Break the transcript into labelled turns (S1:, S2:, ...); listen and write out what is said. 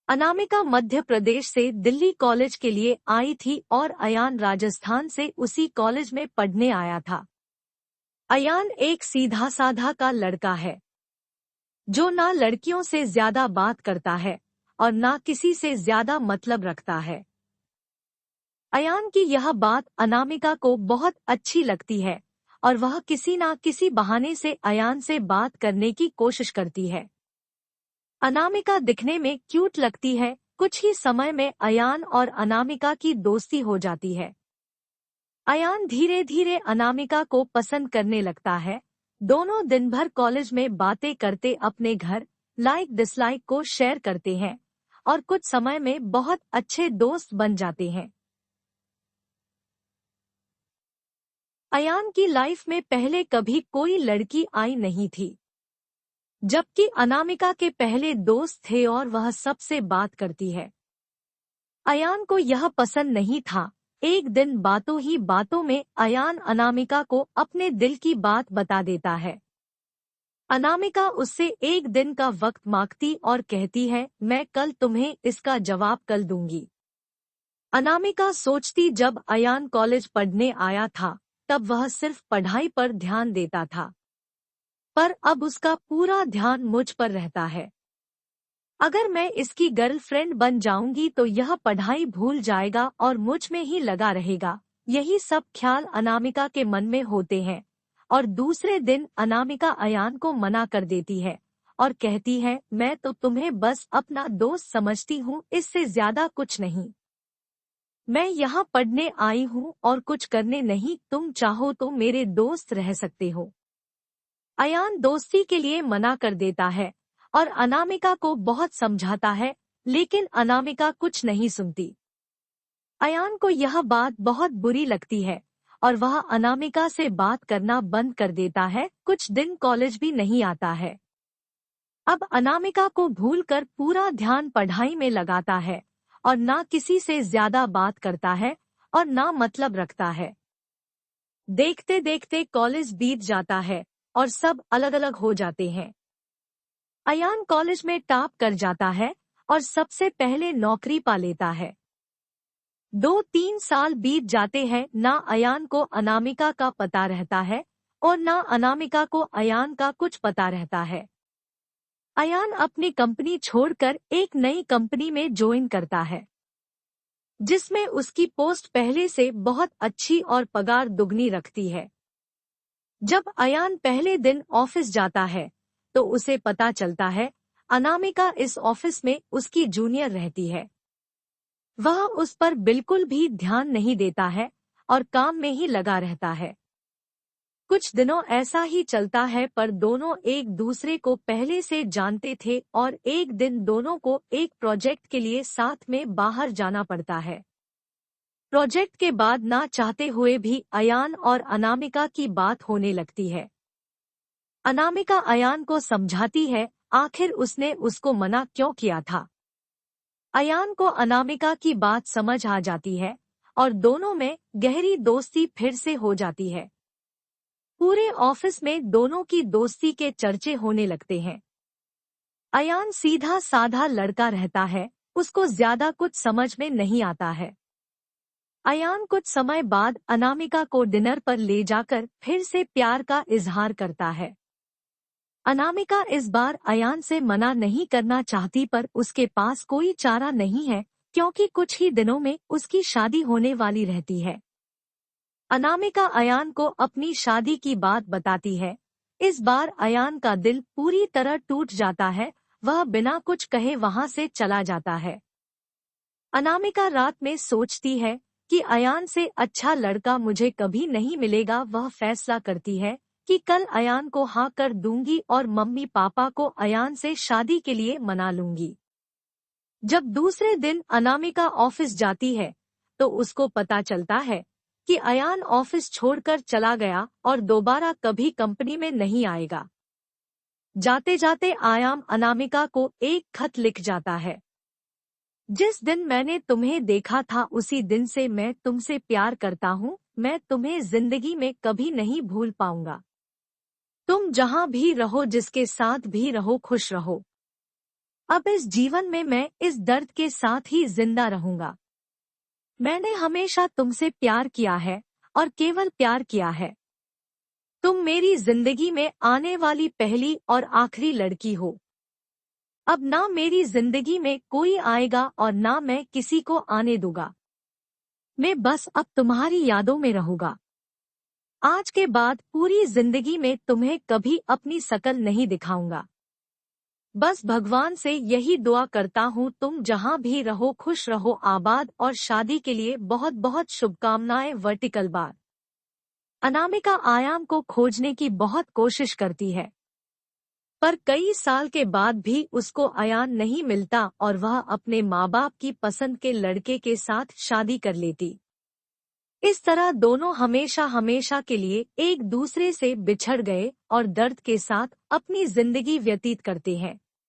S1: अनामिका मध्य प्रदेश से दिल्ली कॉलेज के लिए आई थी और अयान राजस्थान से उसी कॉलेज में पढ़ने आया था। अयान एक सीधा साधा का लड़का है जो ना लड़कियों से ज्यादा बात करता है और ना किसी से ज्यादा मतलब रखता है। अयान की यह बात अनामिका को बहुत अच्छी लगती है और वह किसी ना किसी बहाने से अयान से बात करने की कोशिश करती है। अनामिका दिखने में क्यूट लगती है। कुछ ही समय में अयान और अनामिका की दोस्ती हो जाती है। अयान धीरे धीरे अनामिका को पसंद करने लगता है। दोनों दिन भर कॉलेज में बातें करते अपने घर लाइक डिसलाइक को शेयर करते हैं और कुछ समय में बहुत अच्छे दोस्त बन जाते हैं। अयान की लाइफ में पहले कभी कोई लड़की आई नहीं थी, जबकि अनामिका के पहले दोस्त थे और वह सबसे बात करती है। अयान को यह पसंद नहीं था। एक दिन बातों ही बातों में अयान अनामिका को अपने दिल की बात बता देता है। अनामिका उससे एक दिन का वक्त मांगती और कहती है, मैं कल तुम्हें इसका जवाब कल दूंगी। अनामिका सोचती, जब अयान कॉलेज पढ़ने आया था तब वह सिर्फ पढ़ाई पर ध्यान देता था, पर अब उसका पूरा ध्यान मुझ पर रहता है। अगर मैं इसकी गर्लफ्रेंड बन जाऊंगी तो यह पढ़ाई भूल जाएगा और मुझ में ही लगा रहेगा। यही सब ख्याल अनामिका के मन में होते हैं और दूसरे दिन अनामिका अयान को मना कर देती है और कहती है, मैं तो तुम्हें बस अपना दोस्त समझती हूँ, इससे ज्यादा कुछ नहीं। मैं यहाँ पढ़ने आई हूँ और कुछ करने नहीं, तुम चाहो तो मेरे दोस्त रह सकते हो। अयान दोस्ती के लिए मना कर देता है और अनामिका को बहुत समझाता है, लेकिन अनामिका कुछ नहीं सुनती। अयान को यह बात बहुत बुरी लगती है और वह अनामिका से बात करना बंद कर देता है। कुछ दिन कॉलेज भी नहीं आता है। अब अनामिका को भूलकर पूरा ध्यान पढ़ाई में लगाता है और ना किसी से ज्यादा बात करता है और ना मतलब रखता है। देखते देखते कॉलेज बीत जाता है और सब अलग अलग हो जाते हैं। अयान कॉलेज में टॉप कर जाता है और सबसे पहले नौकरी पा लेता है। 2-3 साल बीत जाते हैं, ना अयान को अनामिका का पता रहता है और ना अनामिका को अयान का कुछ पता रहता है। अयान अपनी कंपनी छोड़कर एक नई कंपनी में ज्वाइन करता है, जिसमें उसकी पोस्ट पहले से बहुत अच्छी और पगार दुगनी रखती है। जब अयान पहले दिन ऑफिस जाता है तो उसे पता चलता है अनामिका इस ऑफिस में उसकी जूनियर रहती है। वह उस पर बिल्कुल भी ध्यान नहीं देता है और काम में ही लगा रहता है। कुछ दिनों ऐसा ही चलता है, पर दोनों एक दूसरे को पहले से जानते थे और एक दिन दोनों को एक प्रोजेक्ट के लिए साथ में बाहर जाना पड़ता है। प्रोजेक्ट के बाद ना चाहते हुए भी अयान और अनामिका की बात होने लगती है। अनामिका अयान को समझाती है, आखिर उसने उसको मना क्यों किया था। अयान को अनामिका की बात समझ आ जाती है और दोनों में गहरी दोस्ती फिर से हो जाती है। पूरे ऑफिस में दोनों की दोस्ती के चर्चे होने लगते हैं। अयान सीधा साधा लड़का रहता है, उसको ज्यादा कुछ समझ में नहीं आता है। अयान कुछ समय बाद अनामिका को डिनर पर ले जाकर फिर से प्यार का इजहार करता है। अनामिका इस बार अयान से मना नहीं करना चाहती, पर उसके पास कोई चारा नहीं है क्योंकि कुछ ही दिनों में उसकी शादी होने वाली रहती है। अनामिका अयान को अपनी शादी की बात बताती है। इस बार अयान का दिल पूरी तरह टूट जाता है। वह बिना कुछ कहे वहां से चला जाता है। अनामिका रात में सोचती है कि अयान से अच्छा लड़का मुझे कभी नहीं मिलेगा। वह फैसला करती है कि कल अयान को हाँ कर दूंगी और मम्मी पापा को अयान से शादी के लिए मना लूंगी। जब दूसरे दिन अनामिका ऑफिस जाती है तो उसको पता चलता है कि अयान ऑफिस छोड़कर चला गया और दोबारा कभी कंपनी में नहीं आएगा। जाते जाते अयान अनामिका को एक खत लिख जाता है, जिस दिन मैंने तुम्हें देखा था उसी दिन से मैं तुमसे प्यार करता हूँ। मैं तुम्हें जिंदगी में कभी नहीं भूल पाऊंगा। तुम जहाँ भी रहो, जिसके साथ भी रहो, खुश रहो। अब इस जीवन में मैं इस दर्द के साथ ही जिंदा रहूंगा। मैंने हमेशा तुमसे प्यार किया है और केवल प्यार किया है। तुम मेरी जिंदगी में आने वाली पहली और आखिरी लड़की हो। अब ना मेरी जिंदगी में कोई आएगा और ना मैं किसी को आने दूंगा। मैं बस अब तुम्हारी यादों में रहूंगा। आज के बाद पूरी जिंदगी में तुम्हें कभी अपनी शकल नहीं दिखाऊंगा। बस भगवान से यही दुआ करता हूँ, तुम जहाँ भी रहो खुश रहो, आबाद, और शादी के लिए बहुत बहुत शुभकामनाएं। Vertical bar. अनामिका आयान को खोजने की बहुत कोशिश करती है, पर कई साल के बाद भी उसको अयान नहीं मिलता और वह अपने माँ बाप की पसंद के लड़के के साथ शादी कर लेती। इस तरह दोनों हमेशा हमेशा के लिए एक दूसरे से बिछड़ गए और दर्द के साथ अपनी जिंदगी व्यतीत करते हैं।